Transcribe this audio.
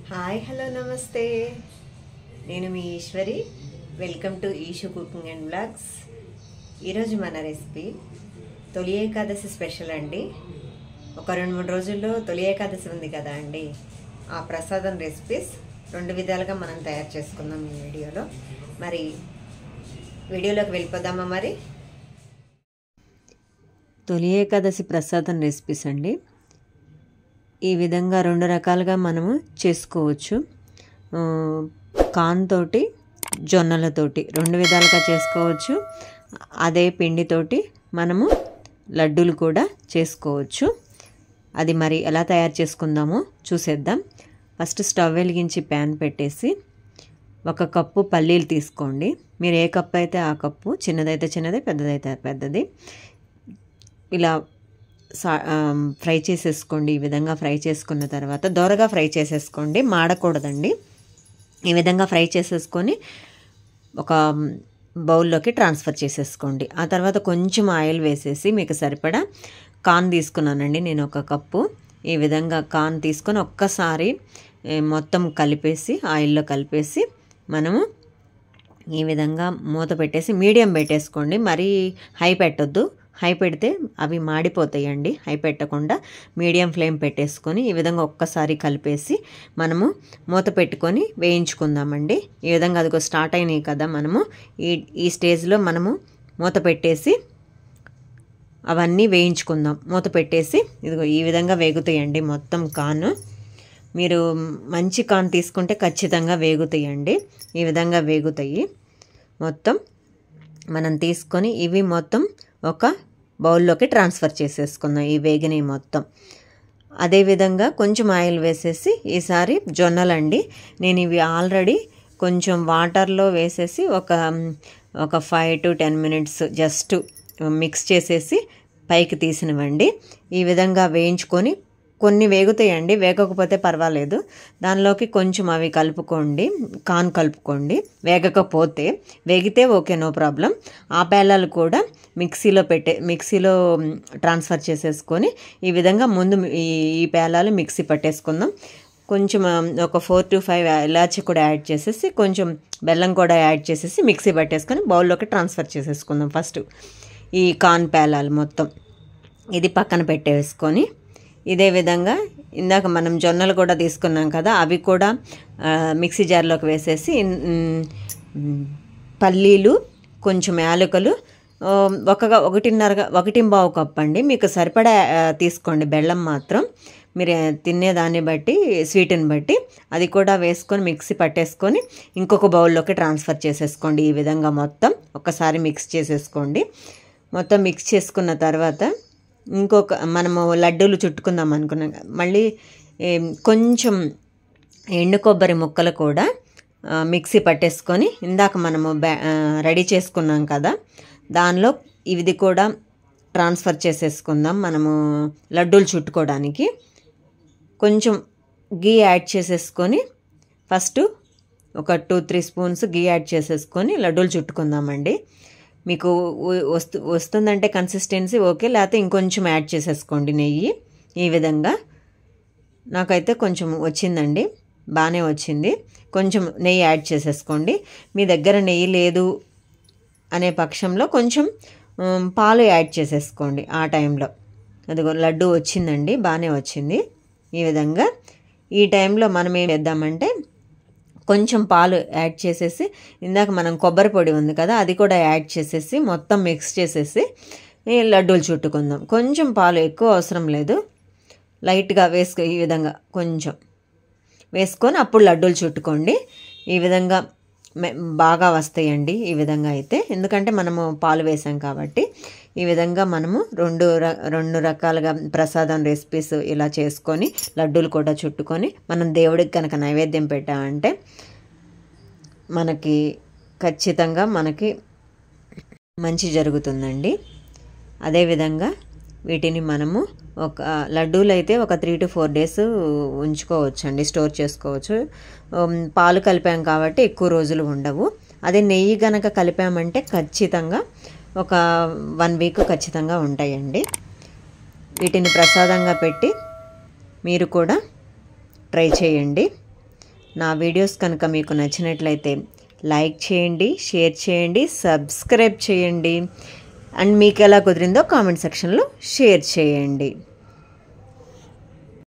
Hi hello నమస్తే నేను మీ Eshwari welcome to Eshu cooking and blogs. ఈరోజు మన రెసిపీ తొలి ఏకాదశి స్పెషల్ అండి. ఒక 2-3 రోజుల్లో తొలి ఏకాదశి ఉంది కదా అండి. ఆ ప్రసాదం రెసిపీస్ 2 విధాలుగా మనం తయారు చేసుకుందాం ఈ వీడియోలో. మరి వీడియోలోకి వెళ్ళిపోదామా? మరి తొలి ఏకాదశి ప్రసాదం రెసిపీస్ అండి. ఈ విధంగా 2 రకాలుగా మనము చేసుకోవచ్చు. కాన్ తోటి జొన్నలతోటి 2 విధాలుగా చేసుకోవచ్చు. అదే పిండితోటి మనము లడ్డూలు కూడా చేసుకోవచ్చు. అది మరి ఎలా తయారు చేసుకుందామో చూసేద్దాం. ఫస్ట్ స్టవ్ వెలిగించి ప్యాన్ పెట్టేసి 1 కప్పు పల్లీలు తీసుకోండి. మీరు ఏ కప్పు అయితే ఆ కప్పు, చిన్నదైతే చిన్నది, పెద్దదైతే పెద్దది. ఇలా ఫ్రై చేసేసుకోండి. ఈ విధంగా ఫ్రై చేసుకున్న తర్వాత దోరగా ఫ్రై చేసేసుకోండి, మాడకూడదండి. ఈ విధంగా ఫ్రై చేసేసుకొని ఒక బౌల్లోకి ట్రాన్స్ఫర్ చేసేసుకోండి. ఆ తర్వాత కొంచెం ఆయిల్ వేసేసి మీకు సరిపడా కాన్ తీసుకున్నానండి నేను 1 కప్పు. ఈ విధంగా కాన్ తీసుకొని ఒక్కసారి మొత్తం కలిపేసి ఆయిల్లో కలిపేసి మనము ఈ విధంగా మూత పెట్టేసి మీడియం పెట్టేసుకోండి. మరీ హై పెట్టొద్దు. హై పెడితే అవి మాడిపోతాయండి. హై పెట్టకుండా మీడియం ఫ్లేమ్ పెట్టేసుకొని ఈ విధంగా ఒక్కసారి కలిపేసి మనము మూత పెట్టుకొని వేయించుకుందామండి. ఈ విధంగా అదిగో స్టార్ట్ అయినాయి కదా, మనము ఈ స్టేజ్లో మనము మూత పెట్టేసి అవన్నీ వేయించుకుందాం. మూత పెట్టేసి ఇదిగో ఈ విధంగా వేగుతాయండి మొత్తం కాను. మీరు మంచి కాన్ తీసుకుంటే ఖచ్చితంగా వేగుతాయండి. ఈ విధంగా వేగుతాయి మొత్తం. మనం తీసుకొని ఇవి మొత్తం ఒక బౌల్లోకి ట్రాన్స్ఫర్ చేసేసుకుందాం ఈ వేగినవి మొత్తం. అదేవిధంగా కొంచెం ఆయిల్ వేసేసి ఈసారి జొన్నలండి. నేను ఇవి ఆల్రెడీ కొంచెం వాటర్లో వేసేసి ఒక 5 to 10 minutes జస్ట్ మిక్స్ చేసేసి పైకి తీసినవండి. ఈ విధంగా వేయించుకొని కొన్ని వేగుతాయండి, వేగకపోతే పర్వాలేదు. దానిలోకి కొంచెం అవి కలుపుకోండి, కాన్ కలుపుకోండి. వేగకపోతే, వేగితే ఓకే, నో ప్రాబ్లం. ఆ పేలాలు కూడా మిక్సీలో ట్రాన్స్ఫర్ చేసేసుకొని ఈ విధంగా ముందు ఈ పేలాలు మిక్సీ పట్టేసుకుందాం. కొంచెం ఒక 4 to 5 ఇలాచి కూడా యాడ్ చేసేసి కొంచెం బెల్లం కూడా యాడ్ చేసేసి మిక్సీ పట్టేసుకొని బౌల్లోకి ట్రాన్స్ఫర్ చేసేసుకుందాం. ఫస్ట్ ఈ కాన్ పేలాలు మొత్తం ఇది పక్కన పెట్టేసుకొని ఇదే విధంగా ఇందాక మనం జొన్నలు కూడా తీసుకున్నాం కదా, అవి కూడా మిక్సీ జార్లోకి వేసేసి పల్లీలు, కొంచెం యాలకులు, 1.5 కప్ అండి. మీకు సరిపడా తీసుకోండి. బెల్లం మాత్రం మీరు తినేదాన్ని బట్టి, స్వీట్ని బట్టి అది కూడా వేసుకొని మిక్సీ పట్టేసుకొని ఇంకొక బౌల్లోకి ట్రాన్స్ఫర్ చేసేసుకోండి. ఈ విధంగా మొత్తం ఒక్కసారి మిక్స్ చేసేసుకోండి. మొత్తం మిక్స్ చేసుకున్న తర్వాత మనము లడ్డూలు చుట్టుకుందాం అనుకున్నాం. మళ్ళీ కొంచెం ఎండు కొబ్బరి ముక్కలు కూడా మిక్సీ పట్టేసుకొని ఇందాక మనము రెడీ చేసుకున్నాం కదా, దానిలో ఇది కూడా ట్రాన్స్ఫర్ చేసేసుకుందాం. మనము లడ్డూలు చుట్టుకోవడానికి కొంచెం గీ యాడ్ చేసేసుకొని ఫస్ట్ ఒక 2-3 స్పూన్స్ గీ యాడ్ చేసేసుకొని లడ్డూలు చుట్టుకుందామండి. మీకు వస్తుందంటే కన్సిస్టెన్సీ ఓకే, లేకపోతే ఇంకొంచెం యాడ్ చేసేసుకోండి నెయ్యి. ఈ విధంగా నాకైతే కొంచెం వచ్చిందండి, బాగానే వచ్చింది. కొంచెం నెయ్యి యాడ్ చేసేసుకోండి. మీ దగ్గర నెయ్యి లేదు అనే పక్షంలో కొంచెం పాలు యాడ్ చేసేసుకోండి ఆ టైంలో. అదిగో లడ్డు వచ్చిందండి, బాగానే వచ్చింది. ఈ విధంగా ఈ టైంలో మనం ఏం చేద్దామంటే కొంచెం పాలు యాడ్ చేసేసి ఇందాక మనం కొబ్బరి పొడి ఉంది కదా, అది కూడా యాడ్ చేసేసి మొత్తం మిక్స్ చేసేసి లడ్డూలు చుట్టుకుందాం. కొంచెం పాలు, ఎక్కువ అవసరం లేదు, లైట్గా ఈ విధంగా కొంచెం వేసుకొని అప్పుడు లడ్డూలు చుట్టుకోండి. ఈ విధంగా బాగా వస్తాయండి ఈ విధంగా అయితే, ఎందుకంటే మనము పాలు వేసాం కాబట్టి. ఈ విధంగా మనము 2 రకాలుగా ప్రసాదం రెసిపీస్ ఇలా చేసుకొని లడ్డూలు కూడా చుట్టుకొని మనం దేవుడికి కనుక నైవేద్యం పెట్టామంటే మనకి ఖచ్చితంగా మంచి జరుగుతుందండి. అదేవిధంగా వీటిని మనము లడ్డూలు అయితే ఒక 3 to 4 days ఉంచుకోవచ్చండి, స్టోర్ చేసుకోవచ్చు. పాలు కలిపాం కాబట్టి ఎక్కువ రోజులు ఉండవు. అదే నెయ్యి కనుక కలిపామంటే ఖచ్చితంగా ఒక 1 week ఖచ్చితంగా ఉంటాయండి. వీటిని ప్రసాదంగా పెట్టి మీరు కూడా ట్రై చేయండి. నా వీడియోస్ కనుక మీకు నచ్చినట్లయితే లైక్ చేయండి, షేర్ చేయండి, సబ్స్క్రైబ్ చేయండి అండ్ మీకు ఎలా కుదిరిందో కామెంట్ సెక్షన్లో షేర్ చేయండి.